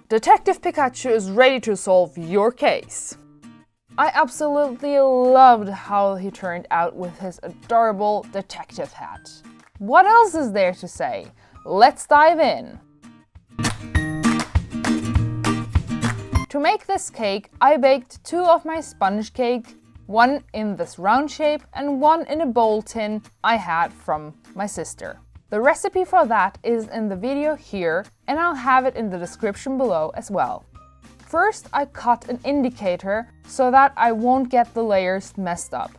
Detective Pikachu is ready to solve your case. I absolutely loved how he turned out with his adorable detective hat. What else is there to say? Let's dive in. To make this cake, I baked 2 of my sponge cake, one in this round shape and one in a bowl tin I had from my sister. The recipe for that is in the video here, and I'll have it in the description below as well. First, I cut an indicator so that I won't get the layers messed up.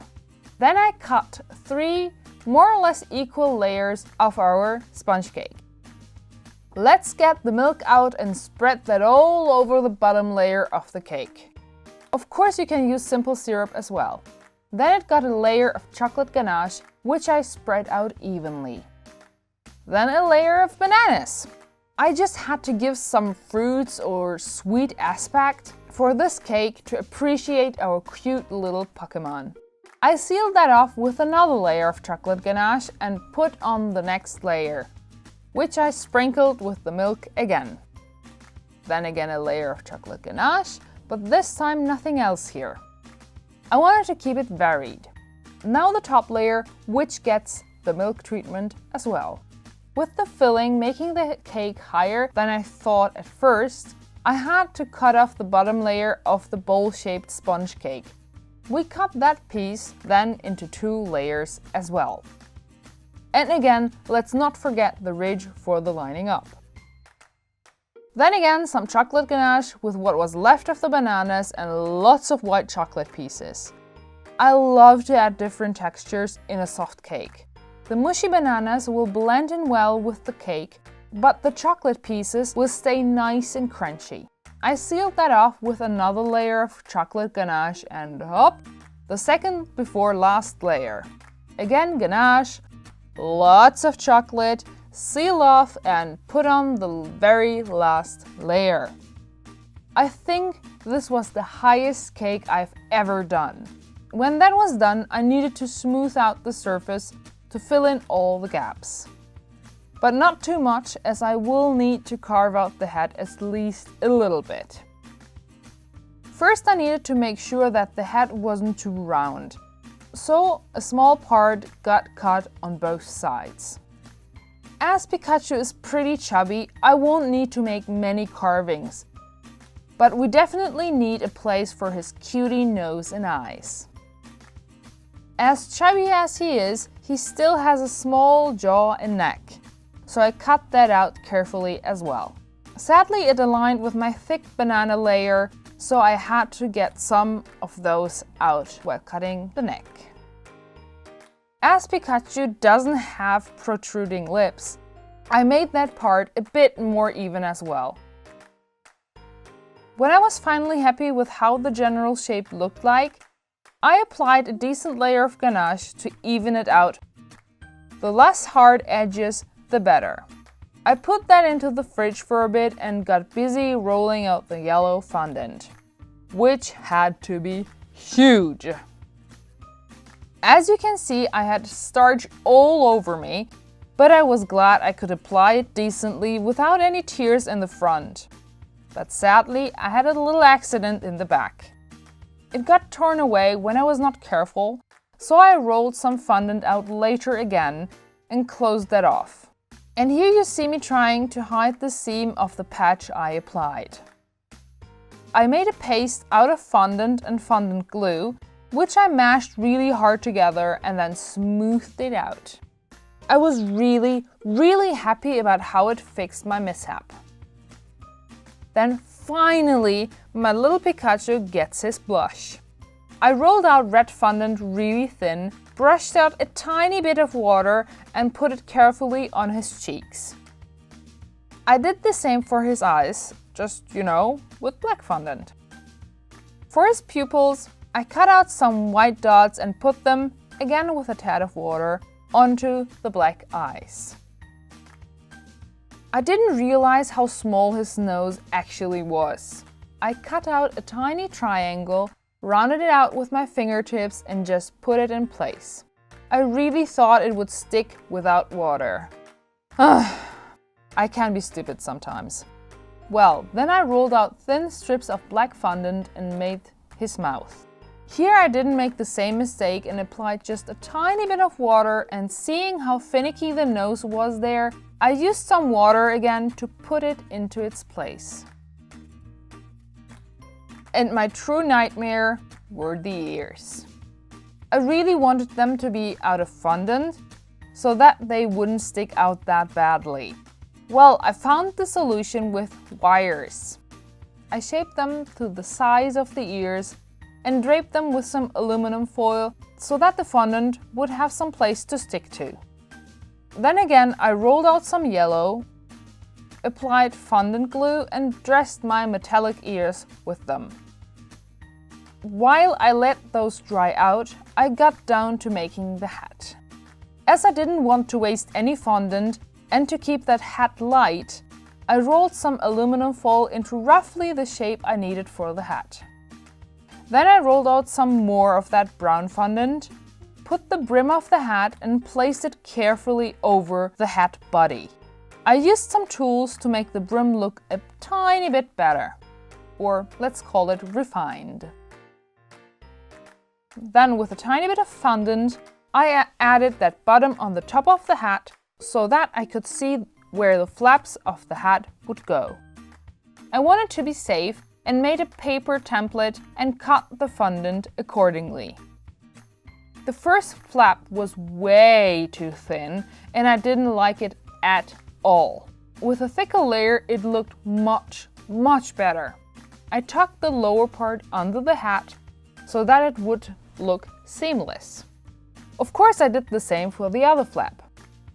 Then I cut 3 more or less equal layers of our sponge cake. Let's get the milk out and spread that all over the bottom layer of the cake. Of course, you can use simple syrup as well. Then it got a layer of chocolate ganache, which I spread out evenly. Then a layer of bananas. I just had to give some fruits or sweet aspect for this cake to appreciate our cute little Pokemon. I sealed that off with another layer of chocolate ganache and put on the next layer, which I sprinkled with the milk again. Then again a layer of chocolate ganache, but this time nothing else here. I wanted to keep it varied. Now the top layer, which gets the milk treatment as well. With the filling making the cake higher than I thought at first, I had to cut off the bottom layer of the bowl-shaped sponge cake. We cut that piece then into 2 layers as well. And again, let's not forget the ridge for the lining up. Then again, some chocolate ganache with what was left of the bananas and lots of white chocolate pieces. I love to add different textures in a soft cake. The mushy bananas will blend in well with the cake, but the chocolate pieces will stay nice and crunchy. I sealed that off with another layer of chocolate ganache and hop, the second before last layer. Again ganache, lots of chocolate, seal off and put on the very last layer. I think this was the highest cake I've ever done. When that was done, I needed to smooth out the surface to fill in all the gaps. But not too much, as I will need to carve out the head at least a little bit. First, I needed to make sure that the head wasn't too round, so a small part got cut on both sides. As Pikachu is pretty chubby, I won't need to make many carvings, but we definitely need a place for his cutie nose and eyes. As chubby as he is, he still has a small jaw and neck, so I cut that out carefully as well. Sadly, it aligned with my thick banana layer, so I had to get some of those out while cutting the neck. As Pikachu doesn't have protruding lips, I made that part a bit more even as well. When I was finally happy with how the general shape looked like, I applied a decent layer of ganache to even it out. The less hard edges, the better. I put that into the fridge for a bit and got busy rolling out the yellow fondant, which had to be huge. As you can see, I had starch all over me, but I was glad I could apply it decently without any tears in the front. But sadly, I had a little accident in the back. It got torn away when I was not careful, so I rolled some fondant out later again and closed that off. And here you see me trying to hide the seam of the patch I applied. I made a paste out of fondant and fondant glue, which I mashed really hard together and then smoothed it out. I was really happy about how it fixed my mishap. Then finally, my little Pikachu gets his blush. I rolled out red fondant really thin, brushed out a tiny bit of water and put it carefully on his cheeks. I did the same for his eyes, just, with black fondant. For his pupils, I cut out some white dots and put them, again with a tad of water, onto the black eyes. I didn't realize how small his nose actually was. I cut out a tiny triangle, rounded it out with my fingertips and just put it in place. I really thought it would stick without water. I can be stupid sometimes. Well, then I rolled out thin strips of black fondant and made his mouth. Here I didn't make the same mistake and applied just a tiny bit of water, and seeing how finicky the nose was there, I used some water again to put it into its place. And my true nightmare were the ears. I really wanted them to be out of fondant so that they wouldn't stick out that badly. Well, I found the solution with wires. I shaped them to the size of the ears and draped them with some aluminum foil so that the fondant would have some place to stick to. Then again, I rolled out some yellow, applied fondant glue and dressed my metallic ears with them. While I let those dry out, I got down to making the hat. As I didn't want to waste any fondant and to keep that hat light, I rolled some aluminum foil into roughly the shape I needed for the hat. Then I rolled out some more of that brown fondant, put the brim of the hat and placed it carefully over the hat body. I used some tools to make the brim look a tiny bit better, or let's call it refined. Then with a tiny bit of fondant, I added that bottom on the top of the hat so that I could see where the flaps of the hat would go. I wanted to be safe and made a paper template and cut the fondant accordingly. The first flap was way too thin and I didn't like it at all. With a thicker layer it looked much better. I tucked the lower part under the hat so that it would look seamless. Of course I did the same for the other flap.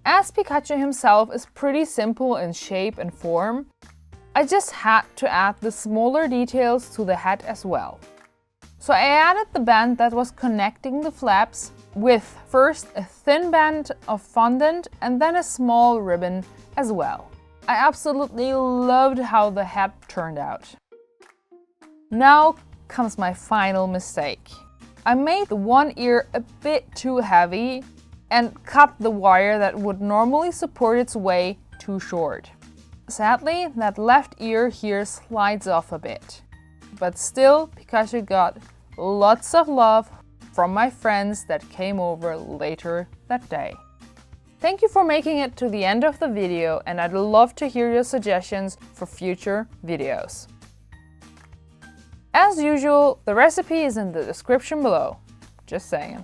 As Pikachu himself is pretty simple in shape and form, I just had to add the smaller details to the hat as well. So I added the band that was connecting the flaps with first a thin band of fondant and then a small ribbon as well. I absolutely loved how the hat turned out. Now comes my final mistake. I made the one ear a bit too heavy and cut the wire that would normally support its way too short. Sadly, that left ear here slides off a bit. But still, Pikachu got lots of love from my friends that came over later that day. Thank you for making it to the end of the video, and I'd love to hear your suggestions for future videos. As usual, the recipe is in the description below. Just saying.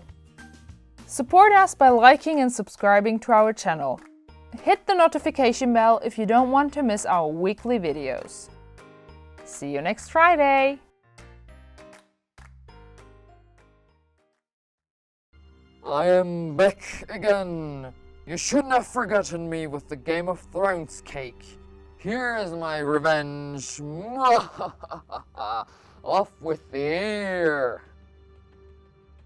Support us by liking and subscribing to our channel. Hit the notification bell if you don't want to miss our weekly videos. See you next Friday! I am back again. You shouldn't have forgotten me with the Game of Thrones cake. Here is my revenge. Off with the ear.